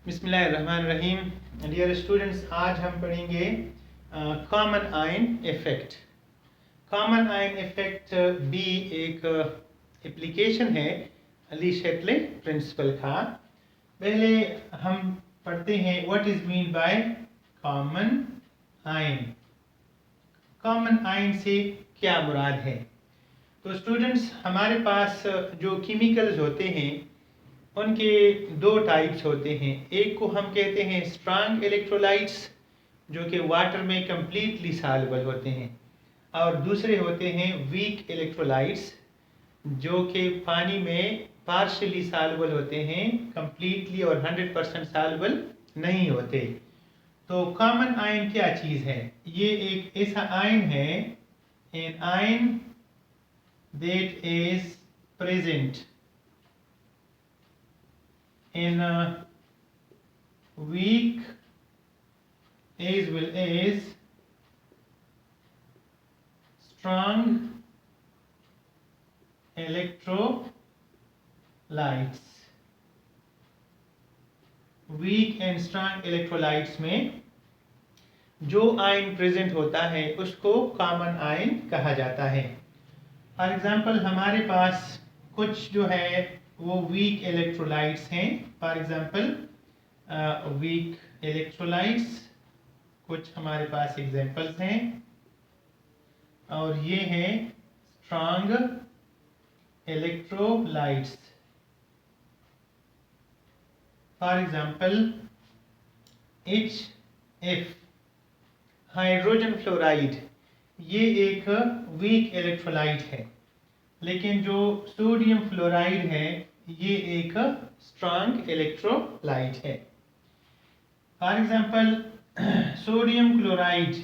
बिस्मिल्लाहिर्रहमानिर्रहीम। Dear students, आज हम पढ़ेंगे common ion effect. Common ion effect भी एक एप्लीकेशन है ली शैटले प्रिंसिपल का। पहले हम पढ़ते हैं what is mean by common ion. Common ion से क्या मुराद है? तो स्टूडेंट्स, हमारे पास जो केमिकल्स होते हैं उनके दो टाइप्स होते हैं। एक को हम कहते हैं स्ट्रांग इलेक्ट्रोलाइट्स, जो कि वाटर में कंप्लीटली सॉल्युबल होते हैं, और दूसरे होते हैं वीक इलेक्ट्रोलाइट्स, जो कि पानी में पार्शियली सॉल्युबल होते हैं, कंप्लीटली और 100% सॉल्युबल नहीं होते। तो कॉमन आयन क्या चीज़ है? ये एक ऐसा आयन है, an ion that is present in a weak as well as strong electrolytes। Weak and strong electrolytes में जो आयन प्रेजेंट होता है उसको कॉमन आयन कहा जाता है। फॉर एग्जांपल, हमारे पास कुछ जो है वो वीक इलेक्ट्रोलाइट्स हैं। फॉर एग्जांपल, वीक इलेक्ट्रोलाइट्स कुछ हमारे पास एग्जांपल्स हैं, और ये हैं strong electrolytes. For example, HF hydrogen fluoride, ये एक वीक इलेक्ट्रोलाइट है, लेकिन जो सोडियम फ्लोराइड है ये एक स्ट्रॉन्ग इलेक्ट्रोलाइट है। फॉर एग्जांपल, सोडियम क्लोराइड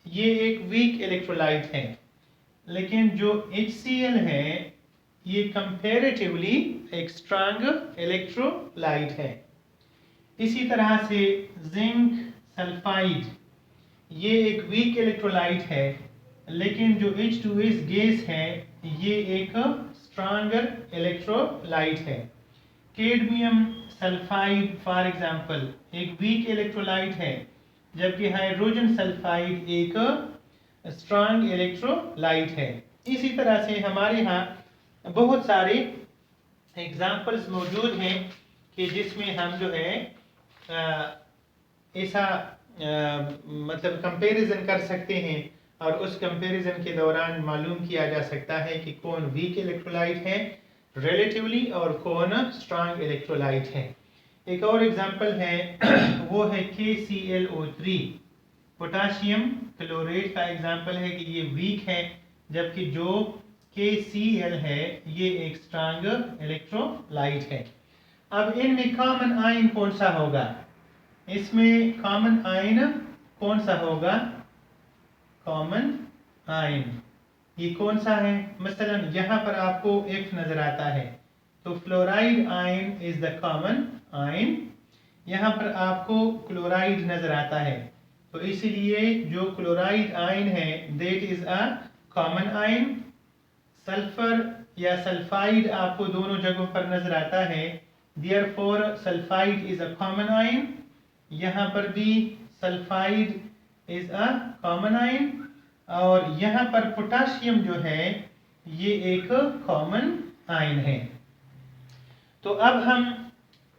ये एक वीक इलेक्ट्रोलाइट है, लेकिन जो HCl है ये कंपैरेटिवली एक स्ट्रॉन्ग इलेक्ट्रोलाइट है। इसी तरह से जिंक सल्फाइड ये एक वीक इलेक्ट्रोलाइट है, लेकिन जो H2S गैस है ये एक स्ट्रॉन्गर इलेक्ट्रोलाइट है। कैडमियम सल्फाइड फॉर एग्जांपल एक वीक इलेक्ट्रोलाइट है, जबकि हाइड्रोजन सल्फाइड एक स्ट्रॉन्ग इलेक्ट्रोलाइट है। इसी तरह से हमारे यहाँ बहुत सारे एग्जाम्पल्स मौजूद हैं कि जिसमें हम जो है ऐसा मतलब कंपैरिजन कर सकते हैं, और उस कंपैरिजन के दौरान मालूम किया जा सकता है कि कौन वीक इलेक्ट्रोलाइट है रिलेटिवली और कौन स्ट्रॉन्ग इलेक्ट्रोलाइट है। एक और एग्जांपल है वो है KClO3, पोटाशियम क्लोरेट का एग्जांपल है कि ये वीक है, जबकि जो KCl है ये एक स्ट्रॉन्ग इलेक्ट्रोलाइट है। अब इनमें कॉमन आयन कौन सा होगा? इसमें कॉमन आयन कौन सा होगा? कॉमन आयन ये कौन सा है? मसलन यहाँ पर आपको F नजर आता है, तो fluoride ion is the common ion. यहाँ पर आपको क्लोराइड नजर आता है, तो इसीलिए जो क्लोराइड आयन है that is a common ion. Sulphur या सल्फाइड आपको दोनों जगहों पर नजर आता है, therefore sulphide is a common ion. यहाँ पर भी sulphide is a common ion, और यहाँ पर पोटाशियम जो है ये एक कॉमन आयन है। तो अब हम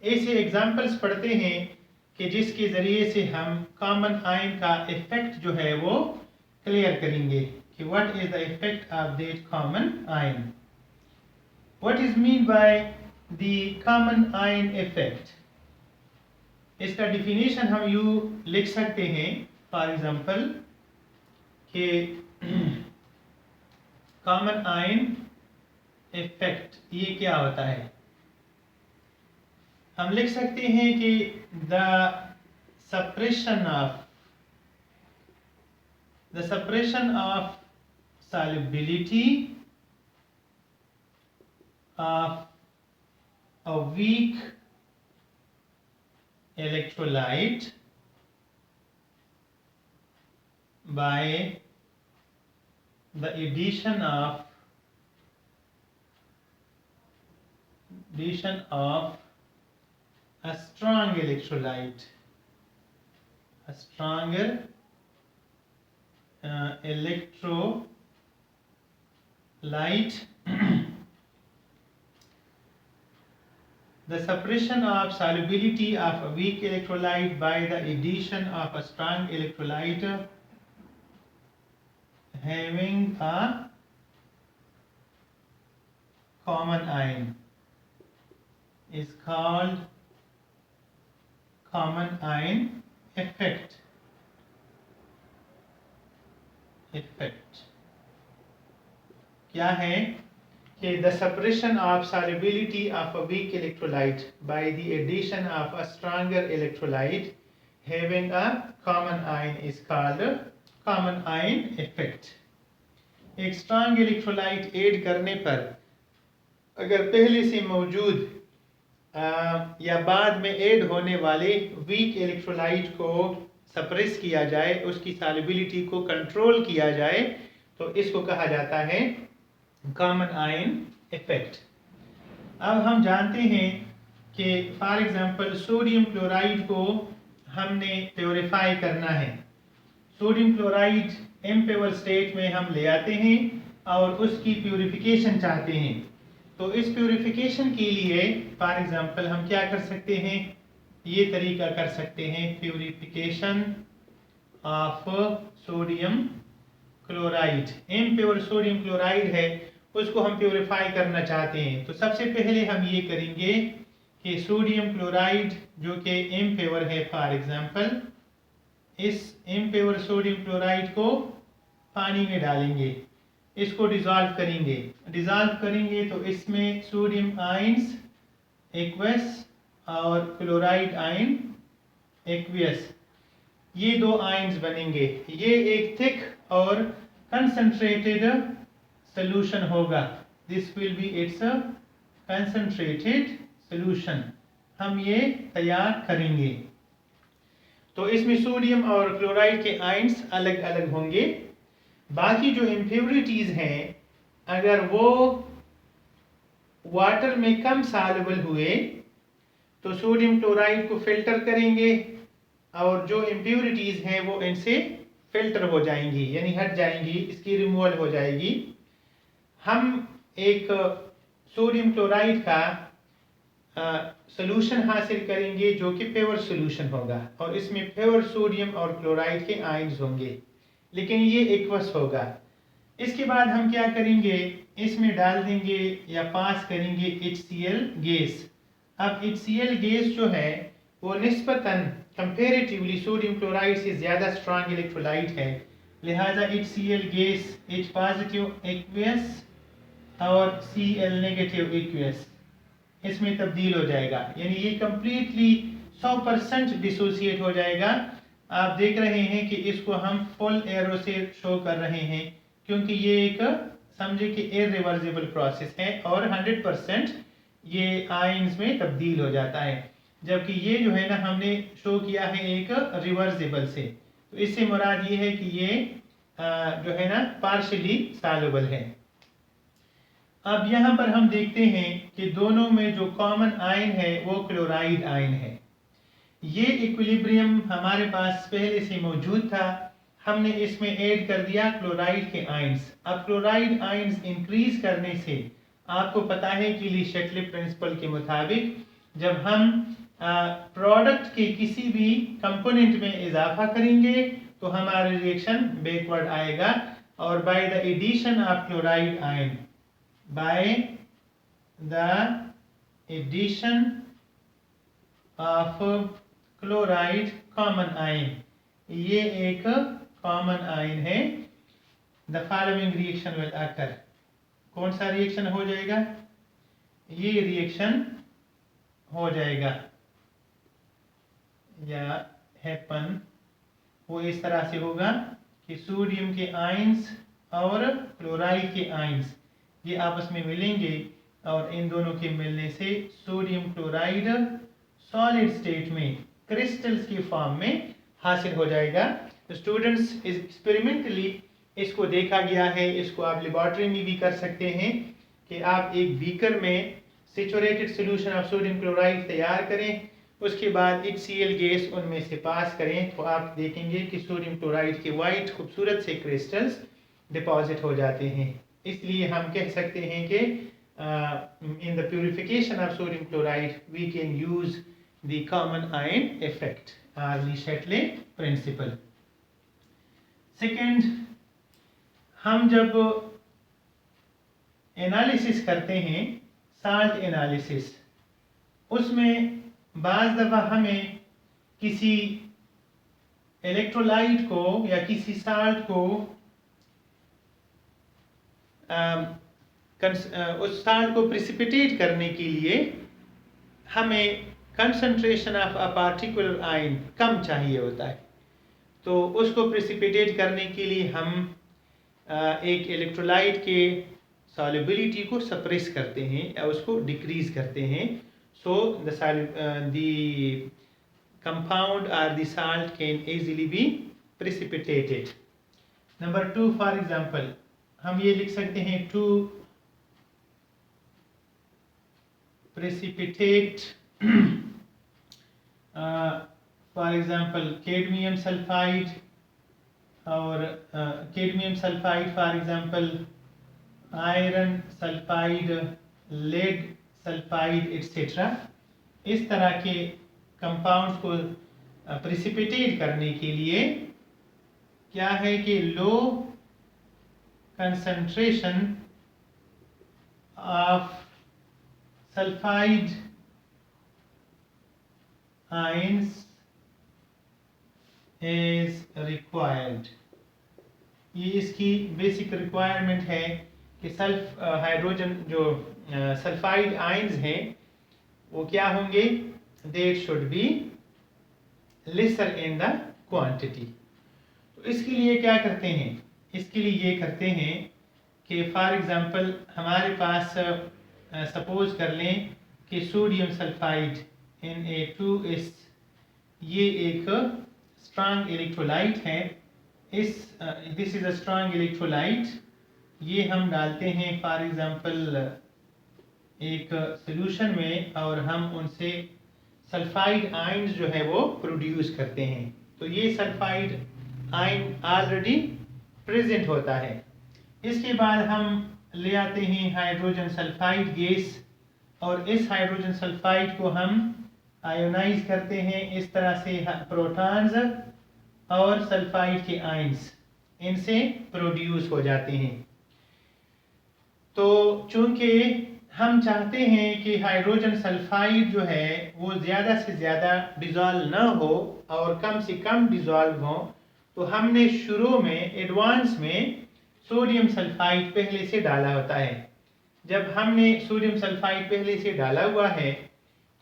ऐसे एग्जाम्पल्स पढ़ते हैं कि जिसके जरिए से हम कॉमन आयन का इफेक्ट जो है वो क्लियर करेंगे कि what is the effect of that common ion. What is mean by the common ion effect? इसका डिफिनेशन हम यूं लिख सकते हैं, फॉर एग्जांपल कि कॉमन आयन इफेक्ट ये क्या होता है? हम लिख सकते हैं कि the suppression of solubility of a weak electrolyte by the addition of a strong electrolyte, a stronger electrolyte. The suppression of solubility of a weak electrolyte by the addition of a strong electrolyte having a common ion is called common ion effect. क्या है कि the suppression of solubility of a weak electrolyte by the addition of a stronger electrolyte having a common ion is called common ion effect. एक strong electrolyte add करने पर अगर पहले से मौजूद या बाद में ऐड होने वाले वीक इलेक्ट्रोलाइट को सप्रेस किया जाए, उसकी सॉल्युबिलिटी को कंट्रोल किया जाए, तो इसको कहा जाता है कॉमन आयन इफेक्ट. अब हम जानते हैं कि फॉर एग्जांपल सोडियम क्लोराइड को हमने प्योरीफाई करना है. सोडियम क्लोराइड इम्प्योर स्टेट में हम ले आते हैं और उसकी प्यूरिफिकेशन चाहते हैं. तो इस प्यूरिफिकेशन के लिए फॉर एग्जांपल हम क्या कर सकते हैं, ये तरीका कर सकते हैं. Purification of sodium chloride, impure sodium chloride है, उसको हम प्यूरिफाई करना चाहते हैं. तो सबसे पहले हम ये करेंगे कि सोडियम क्लोराइड जो कि इम्प्योर है, फॉर एग्जांपल इस इम्प्योर सोडियम क्लोराइड को पानी में डालेंगे, इसको डिसॉल्व करेंगे. डिसॉल्व करेंगे तो इसमें सोडियम आयंस एक्वस और क्लोराइड आयन एक्वियस, ये दो आयंस बनेंगे. ये एक थिक और कंसंट्रेटेड सॉल्यूशन होगा. This will be it's concentrated solution. हम ये तैयार करेंगे. तो इसमें सोडियम और क्लोराइड के आयंस अलग अलग होंगे. बाकी जो इम्प्योरिटीज हैं, अगर वो वाटर में कम सॉल्युबल हुए तो सोडियम क्लोराइड को फिल्टर करेंगे और जो इम्प्योरिटीज हैं वो इनसे फिल्टर हो जाएंगी, यानी हट जाएंगी, इसकी रिमूवल हो जाएगी. हम एक सोडियम क्लोराइड का सोल्यूशन हासिल करेंगे जो कि प्योर सोल्यूशन होगा और इसमें प्योर सोडियम और क्लोराइड के आयंस होंगे, लेकिन ये एक्वस होगा. इसके बाद हम क्या करेंगे, इसमें डाल देंगे या पास करेंगे HCl गैस. अब HCl गैस जो है वो निस्बतन कंपैरेटिवली सोडियम क्लोराइड से ज़्यादा स्ट्रॉन्ग इलेक्ट्रोलाइट है, लिहाजा HCl gas H positive aqueous और Cl नेगेटिव एक्वियस इसमें तब्दील हो जाएगा, यानी ये कंप्लीटली 100% डिसोसिएट हो जाएगा. आप देख रहे हैं कि इसको हम फुल एरो से शो कर रहे हैं क्योंकि ये एक समझे कि इरिवर्सिबल प्रोसेस है और 100% ये आयंस में तब्दील हो जाता है, जबकि ये जो है ना हमने शो किया है एक रिवर्सिबल से. तो इससे मुराद ये है कि ये जो है ना पार्शियली सॉल्युबल है. अब यहाँ पर हम देखते हैं कि दोनों में जो कॉमन आयन है वो क्लोराइड आयन है. ये इक्विलिब्रियम हमारे पास पहले से मौजूद था, हमने इसमें ऐड कर दिया क्लोराइड के आयंस. अब क्लोराइड आयंस इंक्रीज करने से आपको पता है कि ली शटले प्रिंसिपल के मुताबिक जब हम प्रोडक्ट के किसी भी कंपोनेंट में इजाफा करेंगे तो हमारा रिएक्शन बैकवर्ड आएगा और by the addition of chloride ion, by the addition of chloride common ion, ये एक कॉमन आयन है. The following reaction will occur. कौन सा रिएक्शन हो जाएगा, ये रिएक्शन हो जाएगा या हैपन. वो इस तरह से होगा कि सोडियम के आयंस और क्लोराइड के आयंस ये आपस में मिलेंगे और इन दोनों के मिलने से सोडियम क्लोराइड सॉलिड स्टेट में क्रिस्टल्स की फॉर्म में हासिल हो जाएगा. तो स्टूडेंट्स एक्सपेरिमेंटली इसको देखा गया है, इसको आप लेबोरेटरी में भी कर सकते हैं कि आप एक बीकर में saturated solution of sodium chloride तैयार करें, उसके बाद HCl गैस उनमें से पास करें तो आप देखेंगे कि सोडियम क्लोराइड के वाइट खूबसूरत से क्रिस्टल्स डिपॉजिट हो जाते हैं। इसलिए हम कह सकते हैं कि in the purification of sodium chloride we can use the common ion effect or Le Chatelet principle. Second, हम जब एनालिसिस करते हैं साल्ट एनालिसिस, उसमें बाज़ दफ़ा हमें किसी इलेक्ट्रोलाइट को या किसी साल्ट को उस साल्ट को प्रिसिपिटेट करने के लिए हमें concentration of a particular ion कम चाहिए होता है। तो उसको प्रिसिपिटेट करने के लिए हम एक इलेक्ट्रोलाइट के सॉल्युबिलिटी को सप्रेस करते हैं या उसको डिक्रीज करते हैं, सो द कंपाउंड और the salt can easily be precipitated. Number 2, for example हम ये लिख सकते हैं to precipitate for example cadmium sulfide or cadmium sulfide, for example iron sulfide, lead sulfide etc. इस तरह के कंपाउंड्स को प्रिसिपिटेट करने के लिए क्या है कि low concentration of sulphide ions is required. ये इसकी बेसिक रिक्वायरमेंट है कि हाइड्रोजन जो सल्फाइड आयंस हैं वो क्या होंगे, they should be lesser in the quantity. तो इसके लिए क्या करते हैं, इसके लिए ये करते हैं कि फॉर एग्जांपल हमारे पास सपोज कर लें कि सोडियम सल्फाइड Na2S ये एक स्ट्रॉन्ग इलेक्ट्रोलाइट है। This is a strong electrolyte. ये हम डालते हैं फॉर एग्जांपल एक सॉल्यूशन में और हम उनसे सल्फाइड आयंस जो है वो प्रोड्यूस करते हैं। तो ये सल्फाइड आयन ऑलरेडी प्रेजेंट होता है। इसके बाद हम ले आते हैं हाइड्रोजन सल्फाइड गैस और इस हाइड्रोजन सल्फाइड को हम आयोनाइज करते हैं। इस तरह से प्रोटॉन्स और सल्फाइड के आयंस इनसे प्रोड्यूस हो जाते हैं। तो चूंकि हम चाहते हैं कि हाइड्रोजन सल्फाइड जो है वो ज़्यादा से ज़्यादा डिज़ोल्व ना हो और कम से कम डिज़ोल्व हो, तो हमने शुरू में एडवांस में सोडियम सल्फाइड पहले से डाला होता है। जब हमने सोडियम सल्फाइड पहले से डाला हुआ है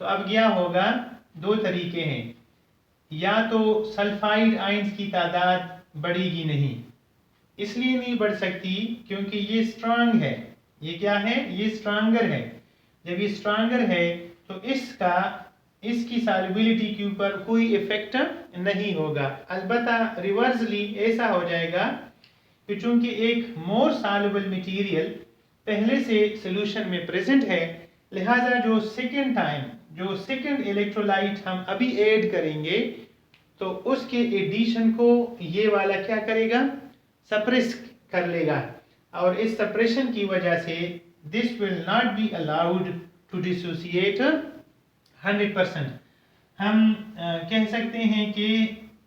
तो अब क्या होगा, दो तरीके हैं, या तो सल्फाइड आयंस की तादाद बढ़ेगी नहीं, इसलिए नहीं बढ़ सकती क्योंकि ये स्ट्रांग है। ये क्या है, ये स्ट्रांगर है। जब ये स्ट्रांगर है तो इसकी सॉल्युबिलिटी के ऊपर कोई इफेक्ट नहीं होगा। अलबत्ता रिवर्सली ऐसा हो जाएगा कि चूंकि एक मोर सॉल्युबल मटेरियल पहले से सॉल्यूशन में प्रेजेंट है, लिहाजा जो सेकंड इलेक्ट्रोलाइट हम अभी ऐड करेंगे तो उसके एडिशन को ये वाला क्या करेगा, सप्रेस कर लेगा और इस सप्रेशन की वजह से this will not be allowed to dissociate 100%। हम कह सकते हैं कि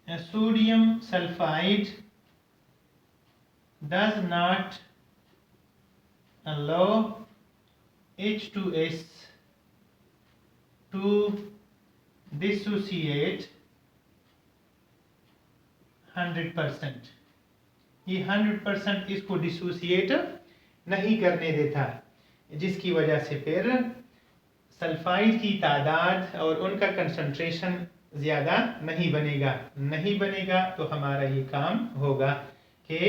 sodium sulphide does not allow H2S to dissociate 100%। ये 100% इसको डिसोसिएट नहीं करने देता, जिसकी वजह से फिर सल्फाइड की तादाद और उनका कंसंट्रेशन ज़्यादा नहीं बनेगा तो हमारा ये काम होगा कि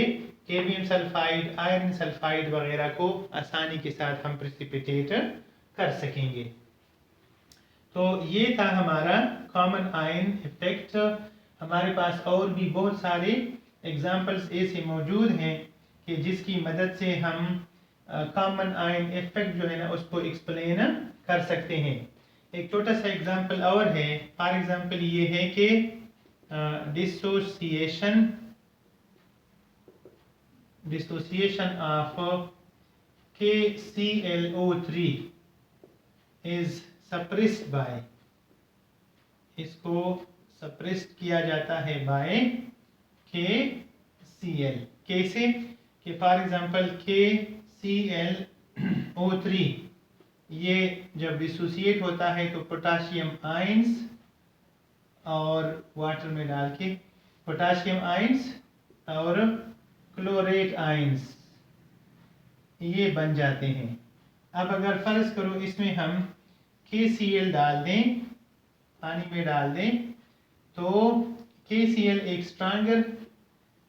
कैडमियम सल्फाइड, आयरन सल्फाइड वगैरह को आसानी के साथ हम प्रिसिपिटेट कर सकेंगे। तो ये था हमारा कॉमन आयन इफेक्ट। हमारे पास और भी बहुत सारे एग्जाम्पल्स ऐसे मौजूद हैं कि जिसकी मदद से हम कॉमन आयन इफेक्ट जो है ना उसको एक्सप्लेन कर सकते हैं। एक छोटा सा एग्जांपल और है। फॉर एग्जांपल ये है कि dissociation of KClO3 is suppressed by, इसको सप्रेस्ड किया जाता है बाय KCl। कैसे कि फॉर एग्जांपल KClO3 ये जब डिसोसिएट होता है तो पोटाशियम आयंस और वाटर में डाल के पोटाशियम आयंस और क्लोरेट आयंस ये बन जाते हैं। अब अगर फर्ज करो इसमें हम KCl डाल दें, पानी में डाल दें, तो KCl एक स्ट्रॉन्गर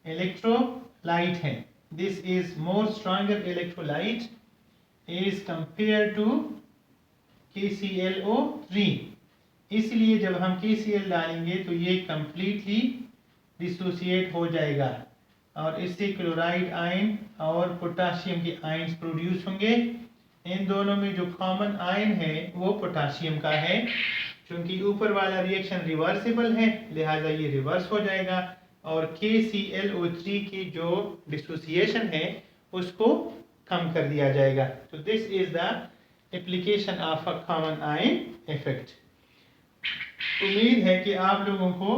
इलेक्ट्रोलाइट है। This is more stronger electrolyte as compare to KClO3। इसलिए जब हम KCl डालेंगे तो ये कंप्लीटली डिसोसिएट हो जाएगा और इससे क्लोराइड आयन और पोटाशियम के आयन्स प्रोड्यूस होंगे। इन दोनों में जो कॉमन आयन है वो पोटाशियम का है। क्योंकि ऊपर वाला रिएक्शन रिवर्सिबल है लिहाजा ये रिवर्स हो जाएगा और KClO3 की जो डिसोसिएशन है उसको कम कर दिया जाएगा। तो this is the application of a common ion effect. उम्मीद है कि आप लोगों को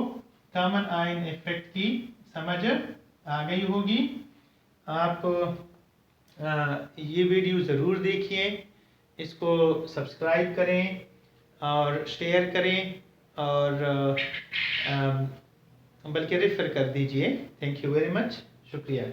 कॉमन आयन इफेक्ट की समझ आ गई होगी। आप ये वीडियो ज़रूर देखिए, इसको सब्सक्राइब करें और शेयर करें और बल्कि रेफर कर दीजिए। थैंक यू वेरी मच, शुक्रिया।